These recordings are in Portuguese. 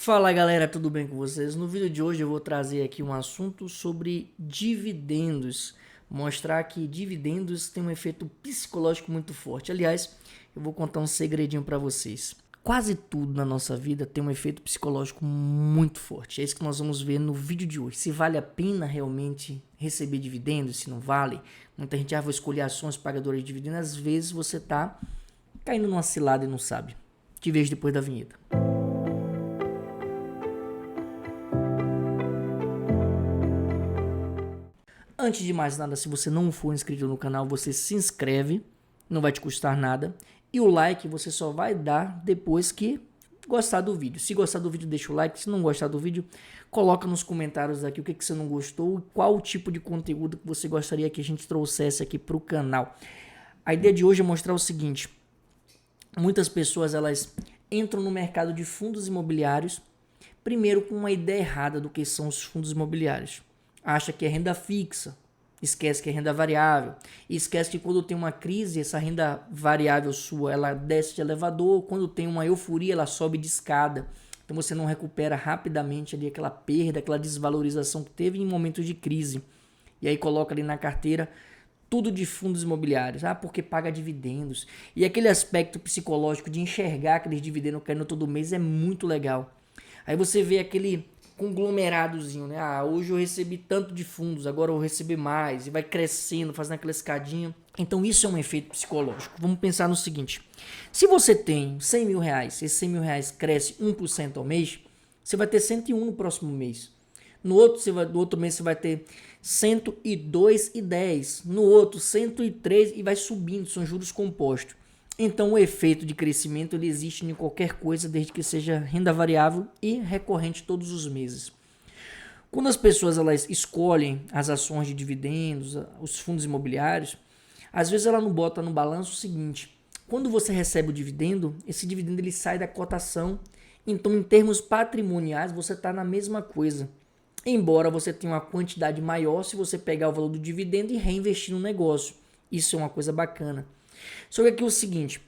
Fala galera, tudo bem com vocês? No vídeo de hoje eu vou trazer aqui um assunto sobre dividendos. Mostrar que dividendos tem um efeito psicológico muito forte. Aliás, eu vou contar um segredinho para vocês. Quase tudo na nossa vida tem um efeito psicológico muito forte. É isso que nós vamos ver no vídeo de hoje. Se vale a pena realmente receber dividendos, se não vale. Muita gente vai escolher ações pagadoras de dividendos. Às vezes você tá caindo numa cilada e não sabe. Te vejo depois da vinheta. Antes de mais nada, se você não for inscrito no canal, você se inscreve, não vai te custar nada. E o like você só vai dar depois que gostar do vídeo. Se gostar do vídeo, deixa o like. Se não gostar do vídeo, coloca nos comentários aqui o que você não gostou e qual o tipo de conteúdo que você gostaria que a gente trouxesse aqui para o canal. A ideia de hoje é mostrar o seguinte. Muitas pessoas elas entram no mercado de fundos imobiliários, primeiro com uma ideia errada do que são os fundos imobiliários. Acha que é renda fixa, esquece que é renda variável, e esquece que quando tem uma crise, essa renda variável sua, ela desce de elevador, quando tem uma euforia, ela sobe de escada. Então você não recupera rapidamente ali aquela perda, aquela desvalorização que teve em momentos de crise. E aí coloca ali na carteira tudo de fundos imobiliários, porque paga dividendos. E aquele aspecto psicológico de enxergar aqueles dividendos caindo todo mês é muito legal. Aí você vê aquele conglomeradozinho, né? Hoje eu recebi tanto de fundos, agora eu vou receber mais, e vai crescendo, fazendo aquela escadinha. Então isso é um efeito psicológico. Vamos pensar no seguinte: se você tem 100 mil reais, esses 100 mil reais cresce 1% ao mês, você vai ter 101 no próximo mês. No outro mês você vai ter 102,10. No outro 103 e vai subindo, são juros compostos. Então o efeito de crescimento ele existe em qualquer coisa desde que seja renda variável e recorrente todos os meses. Quando as pessoas elas escolhem as ações de dividendos, os fundos imobiliários, às vezes ela não bota no balanço o seguinte: quando você recebe o dividendo, esse dividendo ele sai da cotação, então em termos patrimoniais você está na mesma coisa. Embora você tenha uma quantidade maior se você pegar o valor do dividendo e reinvestir no negócio. Isso é uma coisa bacana. Só que aqui é o seguinte,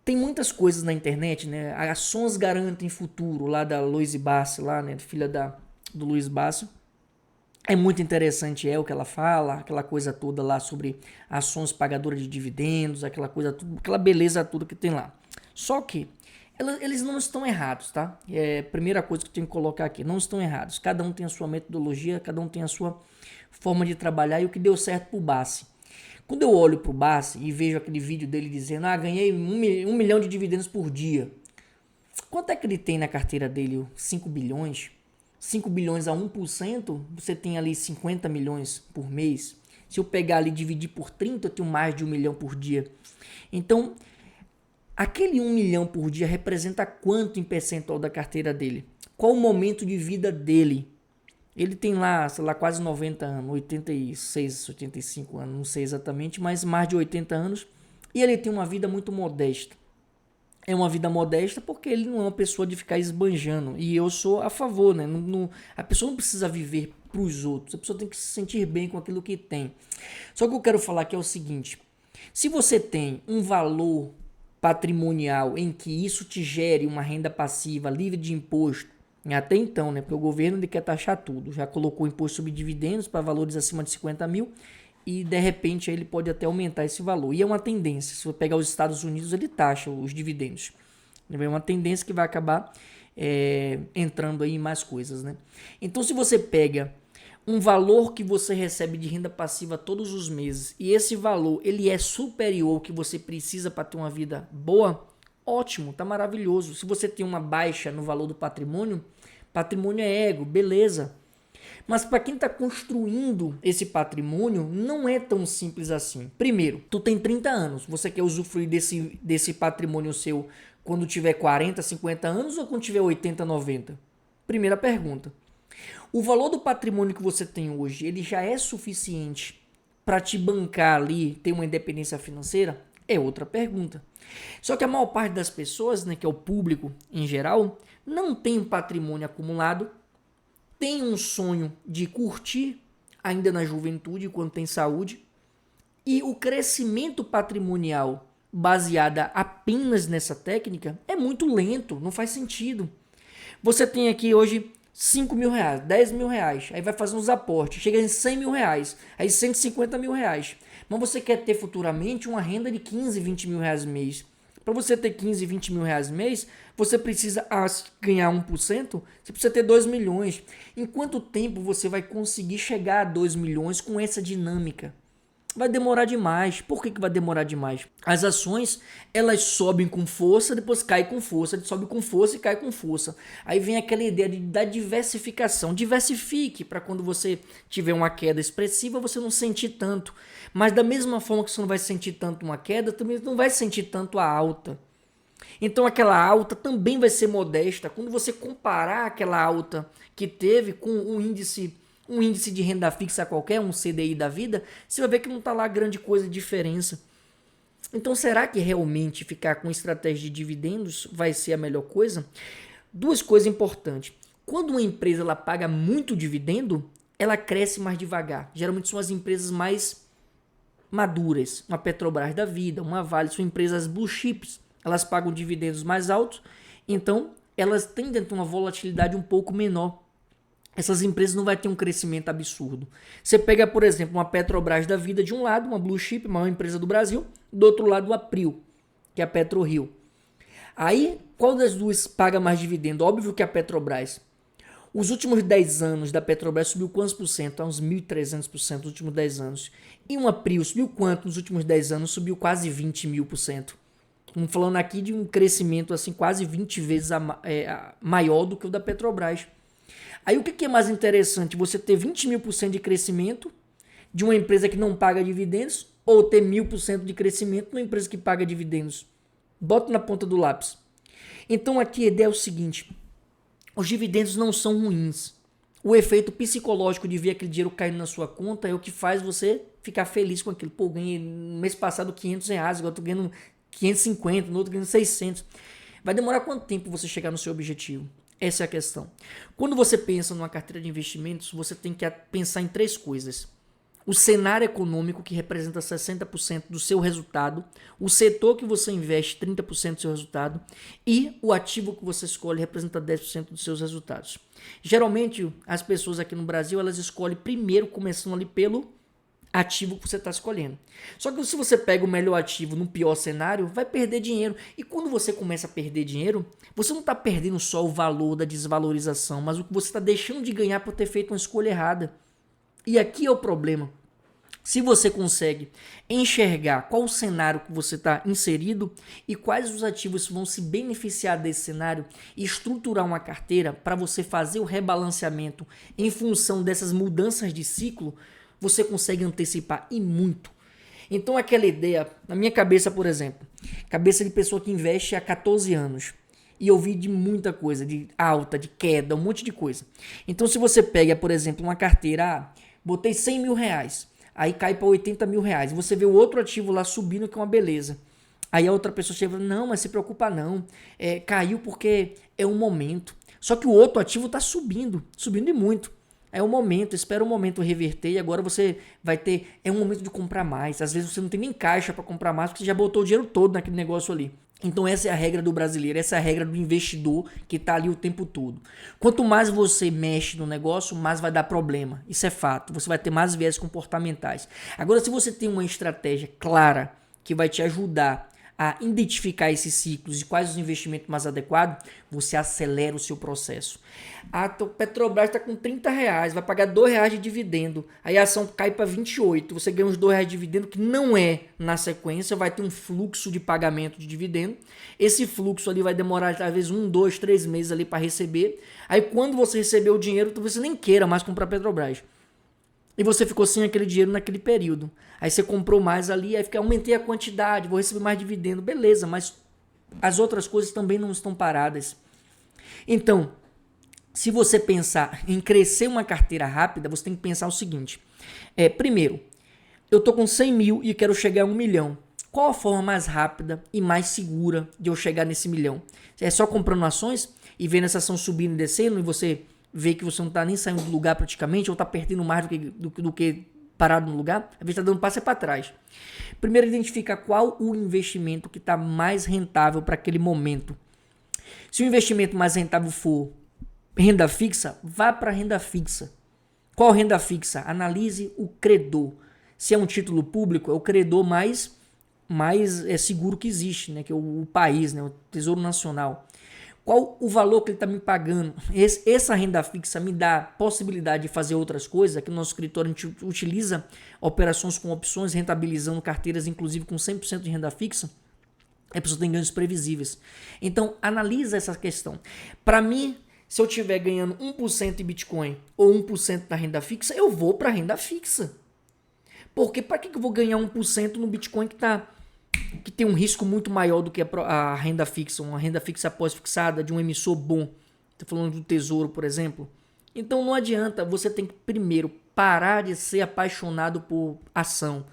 tem muitas coisas na internet, né? Ações garantem futuro, lá da Louise Bassi, lá, né? Filha do Luiz Bassi. É muito interessante o que ela fala, aquela coisa toda lá sobre ações pagadoras de dividendos, aquela coisa tudo, aquela beleza toda que tem lá. Só que eles não estão errados, tá? É a primeira coisa que eu tenho que colocar aqui, não estão errados. Cada um tem a sua metodologia, cada um tem a sua forma de trabalhar e o que deu certo pro Bassi. Quando eu olho pro Bassi e vejo aquele vídeo dele dizendo, ganhei 1 milhão de dividendos por dia. Quanto é que ele tem na carteira dele? 5 bilhões? 5 bilhões a 1%, você tem ali 50 milhões por mês. Se eu pegar ali e dividir por 30, eu tenho mais de 1 milhão por dia. Então, aquele 1 milhão por dia representa quanto em percentual da carteira dele? Qual o momento de vida dele? Ele tem lá, sei lá, quase 90 anos, 86, 85 anos, não sei exatamente, mas mais de 80 anos. E ele tem uma vida muito modesta. É uma vida modesta porque ele não é uma pessoa de ficar esbanjando. E eu sou a favor, né? A pessoa não precisa viver para os outros. A pessoa tem que se sentir bem com aquilo que tem. Só que eu quero falar que é o seguinte. Se você tem um valor patrimonial em que isso te gere uma renda passiva livre de imposto, até então, né? Porque o governo ele quer taxar tudo. Já colocou imposto sobre dividendos para valores acima de 50 mil e de repente ele pode até aumentar esse valor. E é uma tendência. Se você pegar os Estados Unidos, ele taxa os dividendos. É uma tendência que vai acabar entrando aí em mais coisas, né? Então, se você pega um valor que você recebe de renda passiva todos os meses e esse valor ele é superior ao que você precisa para ter uma vida boa, ótimo, tá maravilhoso. Se você tem uma baixa no valor do patrimônio, patrimônio é ego, beleza. Mas para quem está construindo esse patrimônio, não é tão simples assim. Primeiro, tu tem 30 anos, você quer usufruir desse patrimônio seu quando tiver 40, 50 anos ou quando tiver 80, 90? Primeira pergunta. O valor do patrimônio que você tem hoje, ele já é suficiente para te bancar ali, ter uma independência financeira? É outra pergunta. Só que a maior parte das pessoas, né, que é o público em geral, não tem um patrimônio acumulado, tem um sonho de curtir ainda na juventude, quando tem saúde, e o crescimento patrimonial baseado apenas nessa técnica é muito lento, não faz sentido. Você tem aqui hoje 5 mil reais, 10 mil reais, aí vai fazer uns aportes, chega em 100 mil reais, aí 150 mil reais. Mas você quer ter futuramente uma renda de 15, 20 mil reais mês. Para você ter 15, 20 mil reais mês, você precisa ganhar 1%, você precisa ter 2 milhões. Em quanto tempo você vai conseguir chegar a 2 milhões com essa dinâmica? Vai demorar demais. Por que vai demorar demais? As ações, elas sobem com força, depois caem com força, sobe com força e cai com força. Aí vem aquela ideia da diversificação. Diversifique para quando você tiver uma queda expressiva, você não sentir tanto. Mas da mesma forma que você não vai sentir tanto uma queda, também não vai sentir tanto a alta. Então aquela alta também vai ser modesta. Quando você comparar aquela alta que teve com um índice de renda fixa qualquer, um CDI da vida, você vai ver que não está lá grande coisa de diferença. Então será que realmente ficar com estratégia de dividendos vai ser a melhor coisa? Duas coisas importantes. Quando uma empresa ela paga muito dividendo, ela cresce mais devagar. Geralmente são as empresas mais maduras, uma Petrobras da vida, uma Vale, são empresas blue chips, elas pagam dividendos mais altos, então elas tendem a ter uma volatilidade um pouco menor. Essas empresas não vão ter um crescimento absurdo. Você pega, por exemplo, uma Petrobras da vida de um lado, uma blue chip, maior empresa do Brasil, do outro lado o April, que é a PetroRio. Aí, qual das duas paga mais dividendo? Óbvio que a Petrobras. Os últimos 10 anos da Petrobras subiu quantos por cento? Uns 1.300% nos últimos 10 anos. E uma Prio subiu quanto nos últimos 10 anos? Subiu quase 20.000%. Estamos falando aqui de um crescimento assim quase 20 vezes maior do que o da Petrobras. Aí o que é mais interessante? Você ter 20.000% de crescimento de uma empresa que não paga dividendos ou ter 1.000% de crescimento numa empresa que paga dividendos? Bota na ponta do lápis. Então aqui a ideia é o seguinte. Os dividendos não são ruins. O efeito psicológico de ver aquele dinheiro caindo na sua conta é o que faz você ficar feliz com aquilo. Pô, ganhei no mês passado 500 reais, agora estou ganhando 550, no outro ganhando 600. Vai demorar quanto tempo você chegar no seu objetivo? Essa é a questão. Quando você pensa numa carteira de investimentos, você tem que pensar em três coisas. O cenário econômico, que representa 60% do seu resultado, o setor que você investe, 30% do seu resultado, e o ativo que você escolhe representa 10% dos seus resultados. Geralmente, as pessoas aqui no Brasil, elas escolhem primeiro, começando ali pelo ativo que você está escolhendo. Só que se você pega o melhor ativo no pior cenário, vai perder dinheiro. E quando você começa a perder dinheiro, você não está perdendo só o valor da desvalorização, mas o que você está deixando de ganhar por ter feito uma escolha errada. E aqui é o problema. Se você consegue enxergar qual o cenário que você está inserido e quais os ativos vão se beneficiar desse cenário e estruturar uma carteira para você fazer o rebalanceamento em função dessas mudanças de ciclo, você consegue antecipar e muito. Então aquela ideia, na minha cabeça, por exemplo, cabeça de pessoa que investe há 14 anos, e eu vi de muita coisa, de alta, de queda, um monte de coisa. Então se você pega, por exemplo, uma carteira, botei 100 mil reais, aí cai para 80 mil reais, e você vê o outro ativo lá subindo, que é uma beleza. Aí a outra pessoa chega e fala, não, mas se preocupa não, caiu porque é um momento. Só que o outro ativo está subindo e muito. É o momento, espera o momento reverter e agora você vai ter, é um momento de comprar mais. Às vezes você não tem nem caixa para comprar mais porque você já botou o dinheiro todo naquele negócio ali. Então essa é a regra do brasileiro, essa é a regra do investidor que está ali o tempo todo. Quanto mais você mexe no negócio, mais vai dar problema. Isso é fato, você vai ter mais viés comportamentais. Agora se você tem uma estratégia clara que vai te ajudar a identificar esses ciclos e quais os investimentos mais adequados, você acelera o seu processo. A Petrobras está com 30 reais, vai pagar 2 reais de dividendo, aí a ação cai para 28, você ganha uns 2 reais de dividendo que não é na sequência, vai ter um fluxo de pagamento de dividendo, esse fluxo ali vai demorar talvez 1, 2, 3 meses ali para receber, aí quando você receber o dinheiro, talvez você nem queira mais comprar Petrobras. E você ficou sem aquele dinheiro naquele período. Aí você comprou mais ali, aí aumentei a quantidade, vou receber mais dividendo. Beleza, mas as outras coisas também não estão paradas. Então, se você pensar em crescer uma carteira rápida, você tem que pensar o seguinte. Primeiro, eu estou com 100 mil e quero chegar a 1 milhão. Qual a forma mais rápida e mais segura de eu chegar nesse milhão? É só comprando ações e vendo essa ação subindo e descendo e você vê que você não está nem saindo do lugar praticamente ou está perdendo mais do que parado no lugar, às vezes está dando passo para trás. Primeiro, identifica qual o investimento que está mais rentável para aquele momento. Se o investimento mais rentável for renda fixa, vá para renda fixa. Qual renda fixa? Analise o credor. Se é um título público, é o credor mais seguro que existe, né? Que é o país, né? O Tesouro Nacional. Qual o valor que ele está me pagando? Essa renda fixa me dá possibilidade de fazer outras coisas. Aqui no nosso escritório a gente utiliza operações com opções, rentabilizando carteiras, inclusive com 100% de renda fixa. A pessoa tem ganhos previsíveis. Então, analisa essa questão. Para mim, se eu estiver ganhando 1% em Bitcoin ou 1% da renda fixa, eu vou para a renda fixa. Porque para que eu vou ganhar 1% no Bitcoin que tem um risco muito maior do que a renda fixa, uma renda fixa pós-fixada de um emissor bom? Estou falando do Tesouro, por exemplo. Então não adianta, você tem que primeiro parar de ser apaixonado por ação,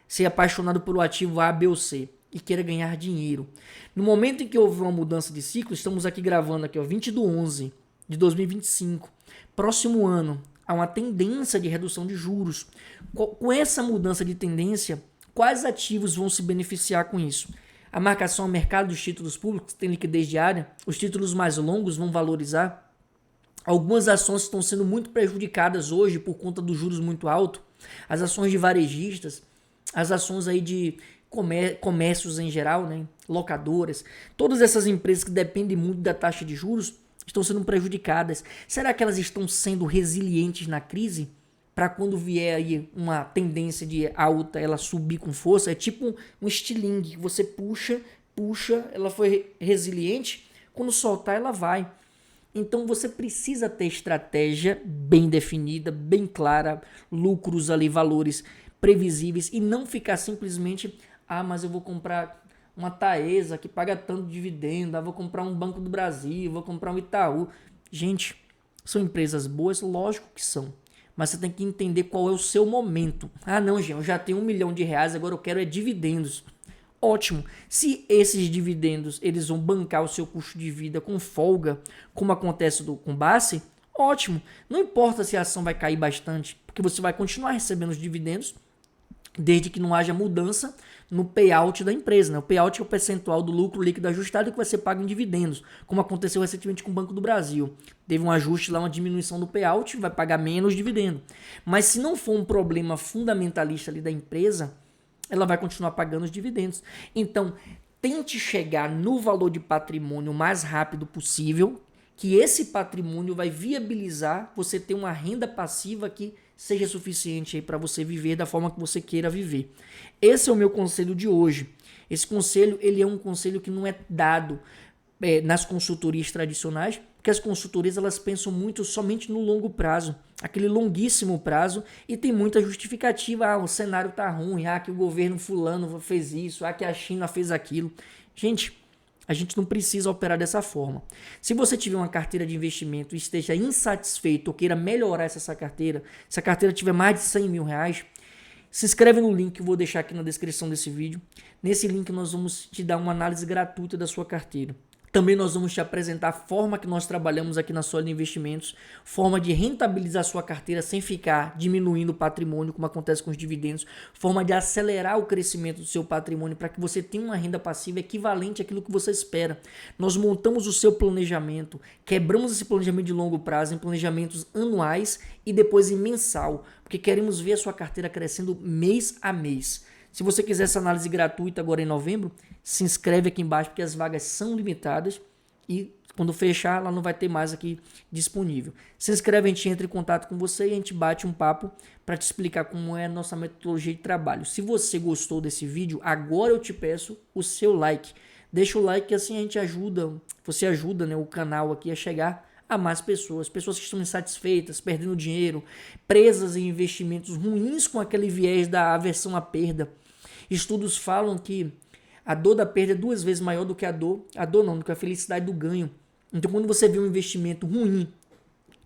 ser apaixonado pelo ativo A, B ou C e queira ganhar dinheiro. No momento em que houve uma mudança de ciclo, estamos aqui gravando aqui, 20/11 de 2025, próximo ano, há uma tendência de redução de juros. Com essa mudança de tendência, quais ativos vão se beneficiar com isso? A marcação ao mercado dos títulos públicos tem liquidez diária, os títulos mais longos vão valorizar. Algumas ações estão sendo muito prejudicadas hoje por conta dos juros muito altos. As ações de varejistas, as ações aí de comércios em geral, né? Locadoras, todas essas empresas que dependem muito da taxa de juros estão sendo prejudicadas. Será que elas estão sendo resilientes na crise? Para quando vier aí uma tendência de alta, ela subir com força? É tipo um estilingue, você puxa, ela foi resiliente, quando soltar ela vai. Então você precisa ter estratégia bem definida, bem clara, lucros ali, valores previsíveis e não ficar simplesmente, mas eu vou comprar uma Taesa que paga tanto dividendo, vou comprar um Banco do Brasil, vou comprar um Itaú. Gente, são empresas boas? Lógico que são. Mas você tem que entender qual é o seu momento. Não, gente, eu já tenho R$1 milhão, agora eu quero dividendos. Ótimo. Se esses dividendos eles vão bancar o seu custo de vida com folga, como acontece com Bassi, ótimo. Não importa se a ação vai cair bastante, porque você vai continuar recebendo os dividendos, desde que não haja mudança no payout da empresa. Né? O payout é o percentual do lucro líquido ajustado que vai ser pago em dividendos, como aconteceu recentemente com o Banco do Brasil. Teve um ajuste lá, uma diminuição do payout, vai pagar menos dividendo. Mas se não for um problema fundamentalista ali da empresa, ela vai continuar pagando os dividendos. Então, tente chegar no valor de patrimônio o mais rápido possível, que esse patrimônio vai viabilizar você ter uma renda passiva que seja suficiente para você viver da forma que você queira viver. Esse é o meu conselho de hoje. Esse conselho ele é um conselho que não é dado nas consultorias tradicionais, porque as consultorias elas pensam muito somente no longo prazo, aquele longuíssimo prazo, e tem muita justificativa. O cenário tá ruim, que o governo fulano fez isso, que a China fez aquilo. Gente, a gente não precisa operar dessa forma. Se você tiver uma carteira de investimento e esteja insatisfeito ou queira melhorar essa carteira, se a carteira tiver mais de R$100 mil, se inscreve no link que eu vou deixar aqui na descrição desse vídeo. Nesse link nós vamos te dar uma análise gratuita da sua carteira. Também nós vamos te apresentar a forma que nós trabalhamos aqui na Sólida Investimentos, forma de rentabilizar a sua carteira sem ficar diminuindo o patrimônio, como acontece com os dividendos, forma de acelerar o crescimento do seu patrimônio para que você tenha uma renda passiva equivalente àquilo que você espera. Nós montamos o seu planejamento, quebramos esse planejamento de longo prazo em planejamentos anuais e depois em mensal, porque queremos ver a sua carteira crescendo mês a mês. Se você quiser essa análise gratuita agora em novembro, se inscreve aqui embaixo porque as vagas são limitadas e quando fechar ela não vai ter mais aqui disponível. Se inscreve, a gente entra em contato com você e a gente bate um papo para te explicar como é a nossa metodologia de trabalho. Se você gostou desse vídeo, agora eu te peço o seu like. Deixa o like que assim a gente ajuda, você ajuda, né, o canal aqui a chegar a mais pessoas que estão insatisfeitas, perdendo dinheiro, presas em investimentos ruins com aquele viés da aversão à perda. Estudos falam que a dor da perda é 2 vezes maior do que do que a felicidade do ganho. Então, quando você vê um investimento ruim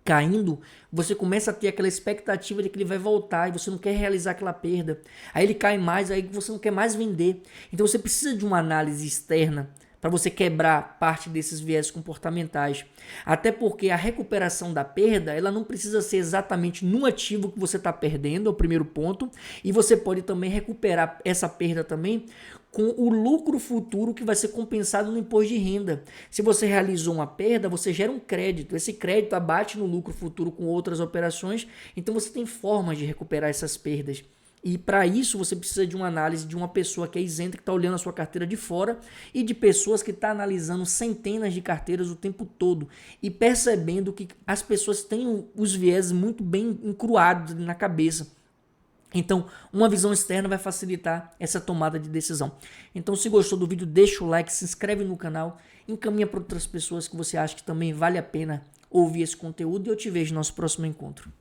caindo, você começa a ter aquela expectativa de que ele vai voltar e você não quer realizar aquela perda. Aí ele cai mais, aí você não quer mais vender. Então, você precisa de uma análise externa para você quebrar parte desses viés comportamentais. Até porque a recuperação da perda, ela não precisa ser exatamente no ativo que você está perdendo, é o primeiro ponto, e você pode também recuperar essa perda também com o lucro futuro que vai ser compensado no imposto de renda. Se você realizou uma perda, você gera um crédito, esse crédito abate no lucro futuro com outras operações, então você tem formas de recuperar essas perdas. E para isso você precisa de uma análise de uma pessoa que é isenta, que está olhando a sua carteira de fora, e de pessoas que estão analisando centenas de carteiras o tempo todo e percebendo que as pessoas têm os viés muito bem encruados na cabeça. Então, uma visão externa vai facilitar essa tomada de decisão. Então, se gostou do vídeo, deixa o like, se inscreve no canal, encaminha para outras pessoas que você acha que também vale a pena ouvir esse conteúdo, e eu te vejo no nosso próximo encontro.